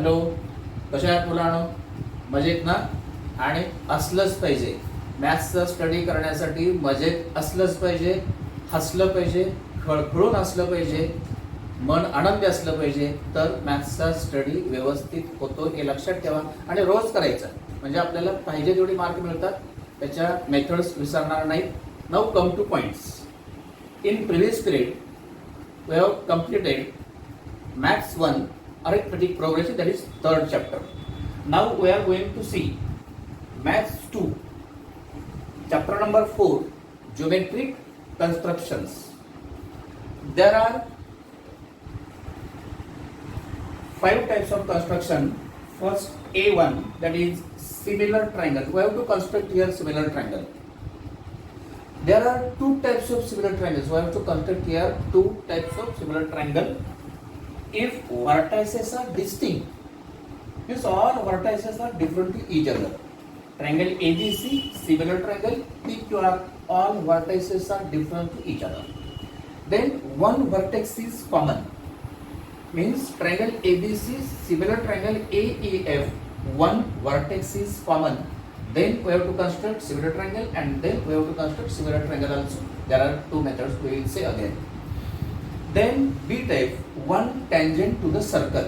Hello, कशा आहात मुलांनो? मजेत ना? आणि असलंच पाहिजे. मॅथ्सचा स्टडी करण्यासाठी मजेत असलंच पाहिजे, हसलं पाहिजे, खळखळून असलं पाहिजे, मन आनंदी असलं पाहिजे, तर मॅथ्सचा स्टडी व्यवस्थित होतो हे लक्षात ठेवा. आणि रोज करायचा, म्हणजे आपल्याला पाहिजे तेवढी मार्क मिळतात. त्याच्या मेथड्स विसरणार नाहीत. Now come to points. In previous period, we have completed Maths 1 Arithmetic Progression, that is third chapter. Now we are going to see Maths 2, chapter number 4, Geometric Constructions. There are 5 types of construction. First, A1, that is similar triangle. We have to construct here similar triangle. There are 2 types of similar triangles. We have to construct here 2 types of similar triangle. If vertices are distinct, means all vertices are different to each other. Triangle ABC, similar triangle. PQR, all vertices are different to each other. Then one vertex is common. Means triangle ABC, similar triangle AEF, one vertex is common. Then we have to construct similar triangle, and then we have to construct similar triangle also. There are 2 methods we will say again. Then B type, one tangent to the circle.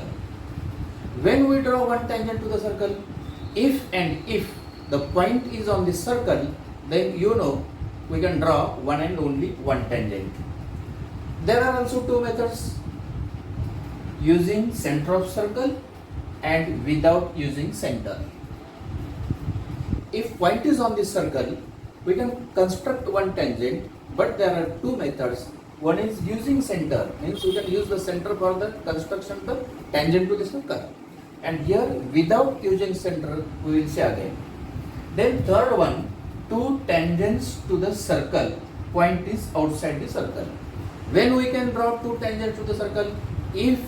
When we draw one tangent to the circle, if the point is on the circle, then you know we can draw one and only one tangent. There are also 2 methods, using center of circle and without using center. If point is on the circle, we can construct one tangent, but there are 2 methods. One is using center, means we can use the center for the construction of the tangent to the circle. And here without using center, we will say again. Then third one, 2 tangents to the circle, point is outside the circle. When we can draw 2 tangents to the circle, if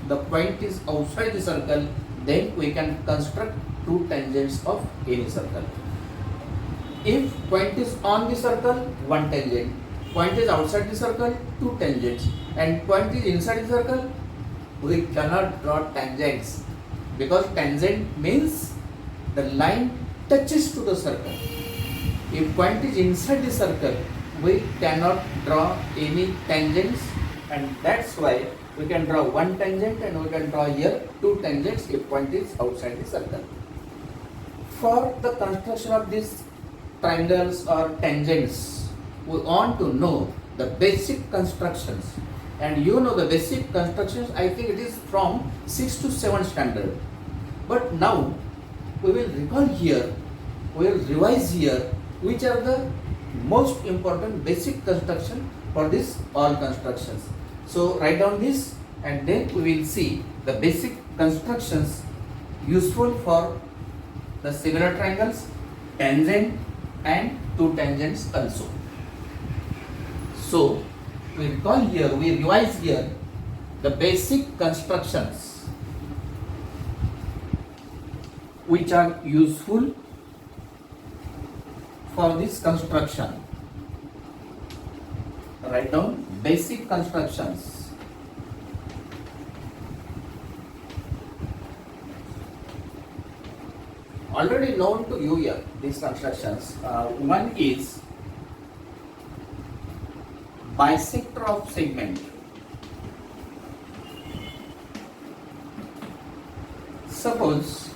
the point is outside the circle, then we can construct 2 tangents of any circle. If point is on the circle, 1 tangent. Point is outside the circle, 2 tangents. And point is inside the circle, we cannot draw tangents, because tangent means the line touches to the circle. If point is inside the circle, we cannot draw any tangents, and that's why we can draw 1 tangent, and we can draw here 2 tangents if point is outside the circle. For the construction of these triangles or tangents, we want to know the basic constructions. And you know the basic constructions, I think it is from 6 to 7 standard. But now we will recall here, we will revise here which are the most important basic construction for this all constructions. So write down this, and then we will see the basic constructions useful for the similar triangles, tangent, and 2 tangents also. So we recall here, we revise here the basic constructions which are useful for this construction. Write down basic constructions. Already known to you here, these constructions. One is bisector of segment. Suppose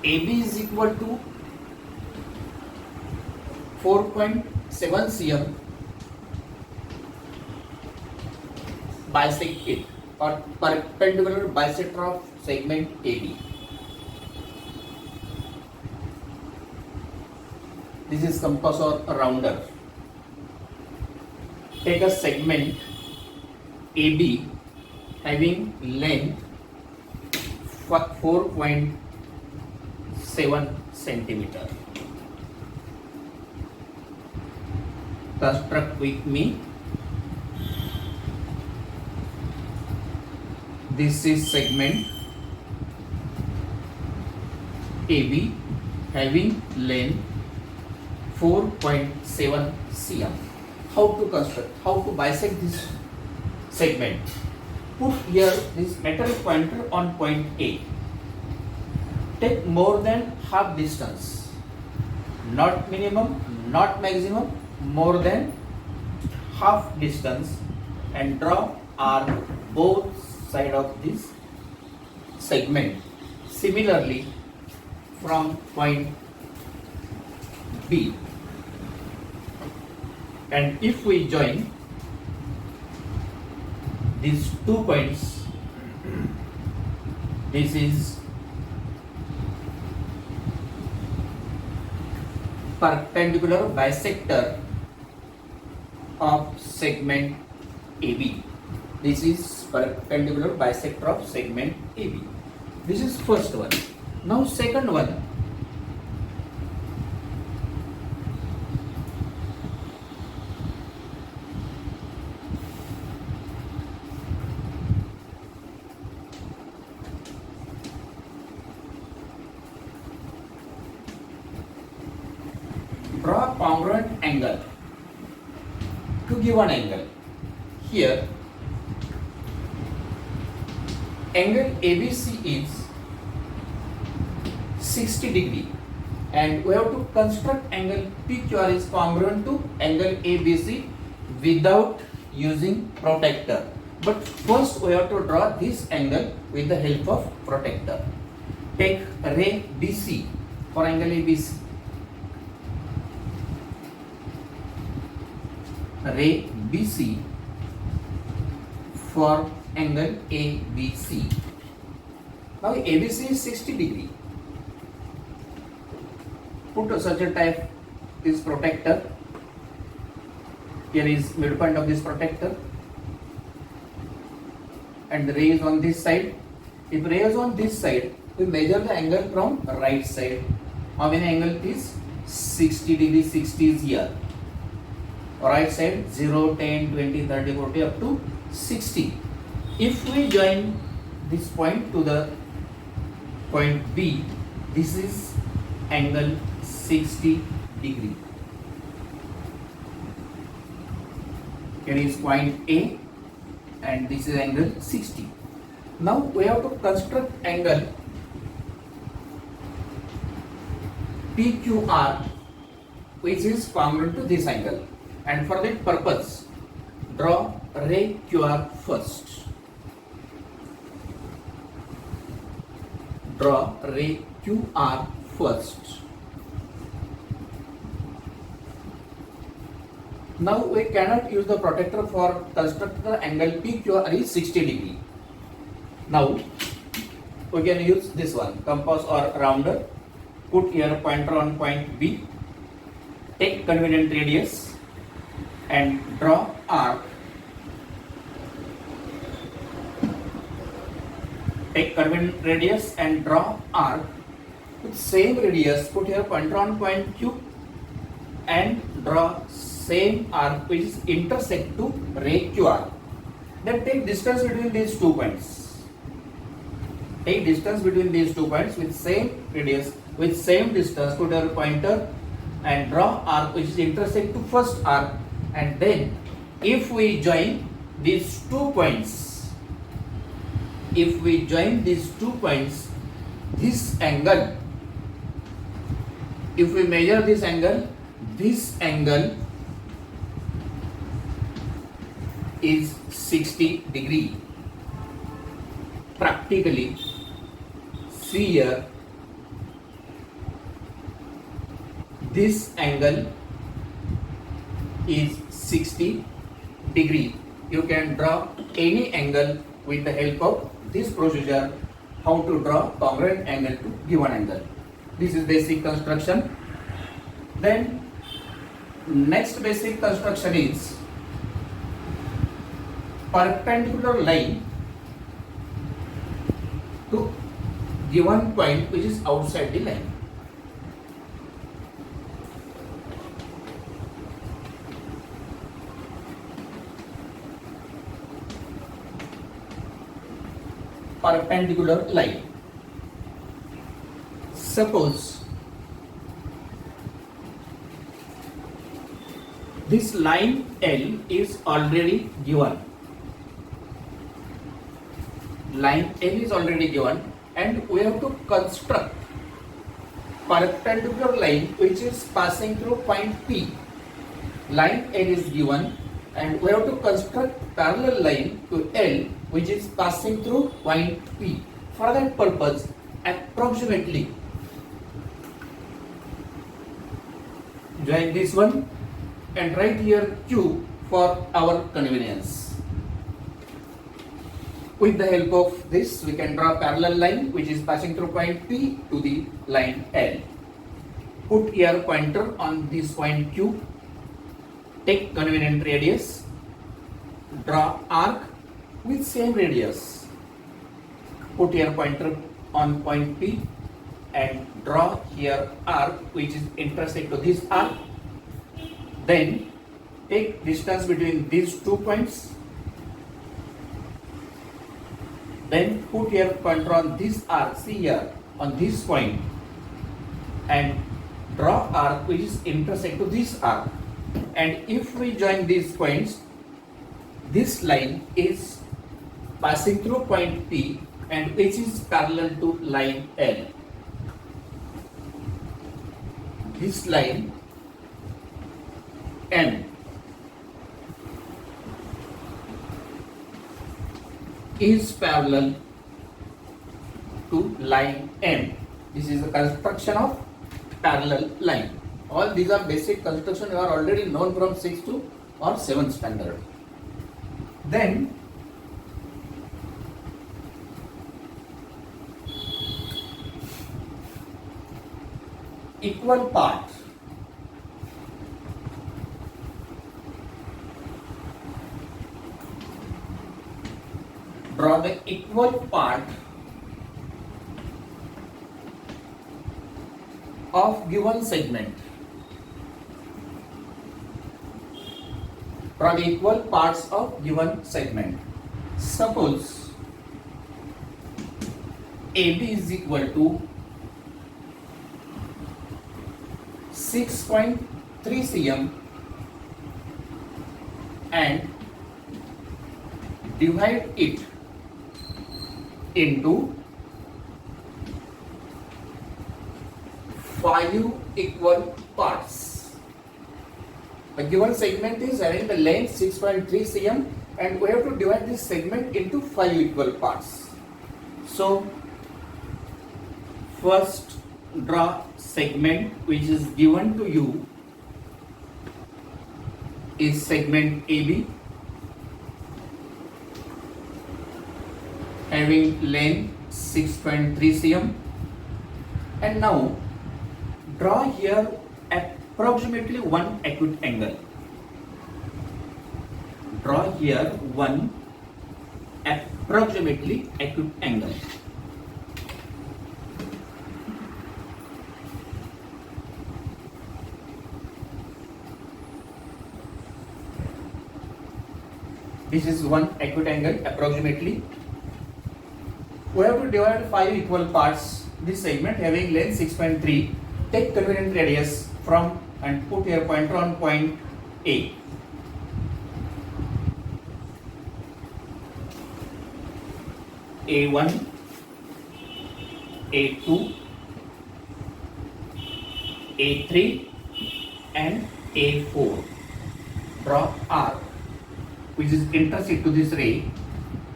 AB is equal to 4.7 cm, bisect it, or perpendicular bisector of segment AB. This is compass or a rounder. Take a segment AB having length 4.7 centimeter. Construct with me. This is segment AB having length 4.7 cm. How to construct? How to bisect this segment? put here this metal pointer on point A. Take more than half distance, not minimum, not maximum, more than half distance, and draw arc both side of this segment. Similarly, from point B, and if we join these 2 points, this is perpendicular bisector of segment AB. This is perpendicular bisector of segment AB. This is first one. Now second one. Draw congruent angle to give an angle. Here, angle ABC is 60 degree, and we have to construct angle PQR is congruent to angle ABC without using protractor. But first we have to draw this angle with the help of protractor. Take ray BC for angle ABC. Ray BC for angle ABC. Now ABC is 60 degree. Put such a type is protractor. Here is midpoint of this protractor, and the ray is on this side. If ray is on this side, we measure the angle from right side. How many angle is 60 degree? 60 is here. Right side 0, 10, 20, 30, 40 up to 60. If we join this point to the point B, this is angle 60 degree. Here is point A, and this is angle 60. Now we have to construct angle PQR, which is congruent to this angle. And for that purpose, draw ray QR first. Draw ray QR first. Now we cannot use the protractor for construct the angle PQR is 60 degree. Now we can use this one, compass or rounder. Put here pointer on point B. Take convenient radius and draw arc. Take convenient radius and draw arc. With same radius, put here pointer on point Q and draw same arc which is intersect to ray QR. Then take distance between these 2 points. Take distance between these 2 points with same radius, with same distance, put your pointer and draw arc which is intersect to first arc. And then if we join these 2 points, this angle, if we measure this angle is 60 degree. Practically, see here, this angle is 60 degree. You can draw any angle with the help of this procedure, how to draw congruent angle to given angle. This is basic construction. Then next basic construction is perpendicular line to given point which is outside the line. Perpendicular line. Suppose this line L is already given. line L is already given, and we have to construct perpendicular line which is passing through point P. Line L is given, and we have to construct parallel line to L which is passing through point P. For that purpose, approximately join this one and write here Q for our convenience. With the help of this, we can draw a parallel line which is passing through point P to the line L. Put here pointer on this point Q. Take convenient radius. Draw arc with same radius. Put here pointer on point P and draw here arc which is intersect to this arc. Then take distance between these 2 points. Then put here pointer on this arc, see here on this point, and draw arc which is intersect to this arc. And if we join these points, this line is passing through point P and which is parallel to line L. This line M is parallel to line M. This is the construction of parallel line. All these are basic construction you are already known from 6th to or 7th standard. Then equal part. Draw the equal part of given segment. Draw the equal parts of given segment. Suppose AB is equal to 6.3 cm and divide it into 5 equal parts. The given segment is having the length 6.3 cm and we have to divide this segment into 5 equal parts. So first draw segment which is given to you is segment AB having length 6.3 cm, and now draw here approximately one acute angle. Draw here one approximately acute angle. This is one acute angle approximately. We have to divide 5 equal parts. This segment having length 6.3. Take convenient radius from and put here pointer on point A. A1, A2, A3 and A4. Draw arc which is intersect to this ray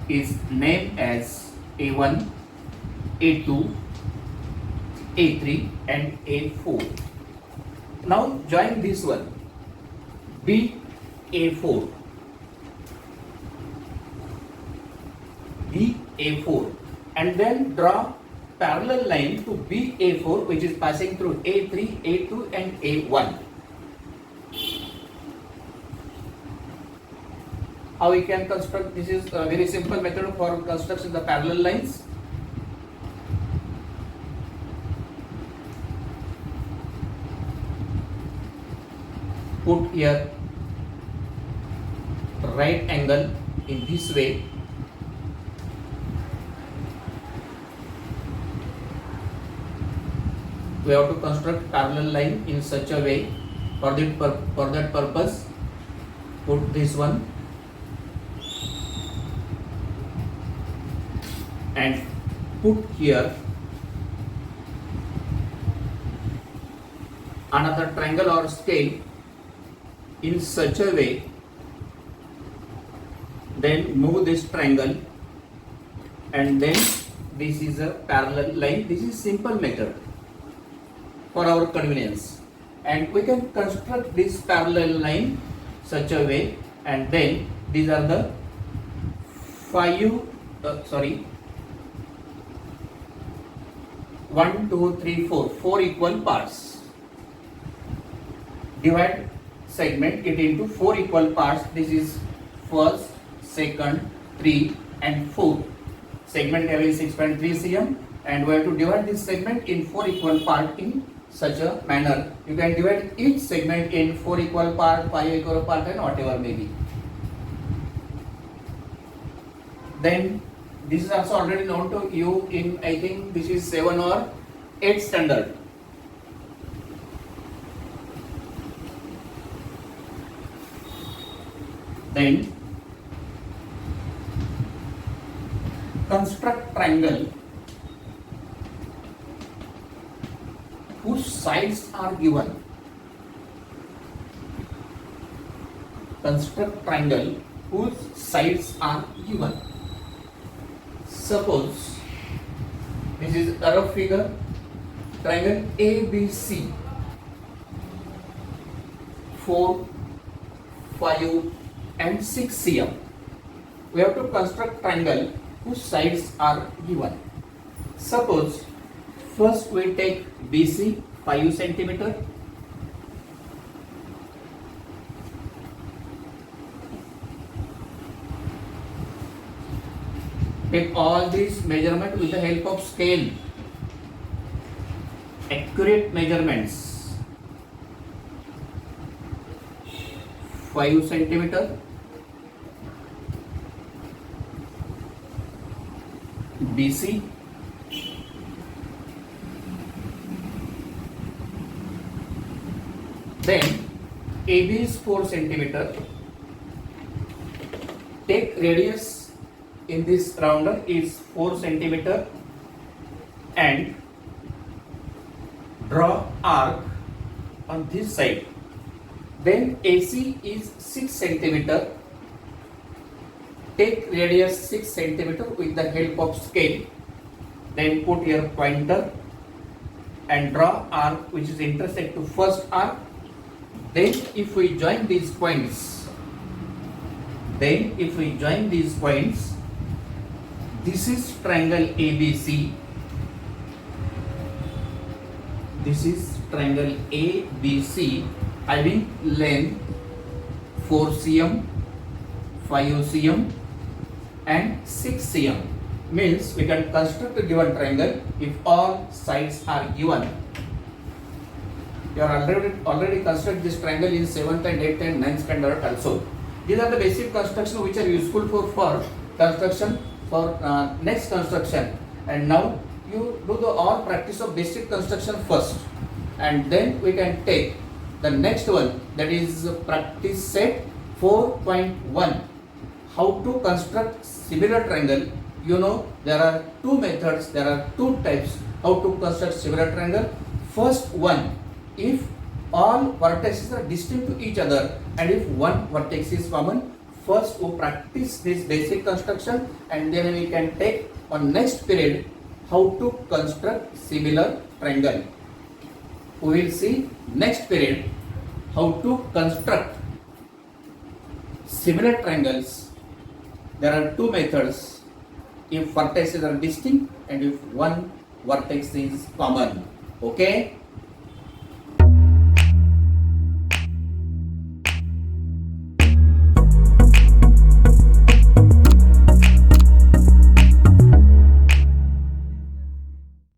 is named as A1, A2, A3 and A4. Now join this one BA4, BA4, and then draw parallel line to BA4 which is passing through A3, A2 and A1. How we can construct? This is a very simple method for construction the parallel lines. Put here right angle in this way. We have to construct parallel line in such a way. For that purpose, put this one. put here another triangle or scale in such a way, then move this triangle, and then this is a parallel line. This is simple method for our convenience, and we can construct this parallel line such a way, and then these are the 1 2 3 4 equal parts. Divide segment it into 4 equal parts. This is first, second, 3 and 4. Segment area is 6.3 cm, and we have to divide this segment in 4 equal parts in such a manner. You can divide each segment in 4 equal part, 5 equal part, and whatever may be. Then this is also already known to you in, I think this is 7 or 8 standard. Then construct triangle whose sides are given. Construct triangle whose sides are given. Suppose this is a rough figure. Triangle ABC, 4, 5 and 6 cm. We have to construct triangle whose sides are given. Suppose first we take BC 5 centimeter, take all these measurements with the help of scale, accurate measurements. 5 centimeter, BC, then AB is 4 centimeter. Take radius in this rounder is 4 centimeter and draw arc on this side. Then AC is 6 centimeter. Take radius 6 centimeter with the help of scale. Then put your pointer and draw arc which is intersect to first arc. Then if we join these points, this is triangle ABC. This is triangle ABC having length 4 cm, 5 cm and 6 cm. Means we can construct a given triangle if all sides are given. You are already construct this triangle in 7th and 8th and 9th standard also. These are the basic construction which are useful for construction for next construction. And now you do the all practice of basic construction first, and then we can take the next one, that is practice set 4.1. How to construct similar triangle. You know there are two methods, there are two types how to construct similar triangle. First one, if all vertices are distinct to each other and if one vertex is common, first we practice this basic construction, and then we can take on next period how to construct similar triangle. We will see next period how to construct similar triangles. There are two methods, if vertices are distinct and if one vertex is common. Okay.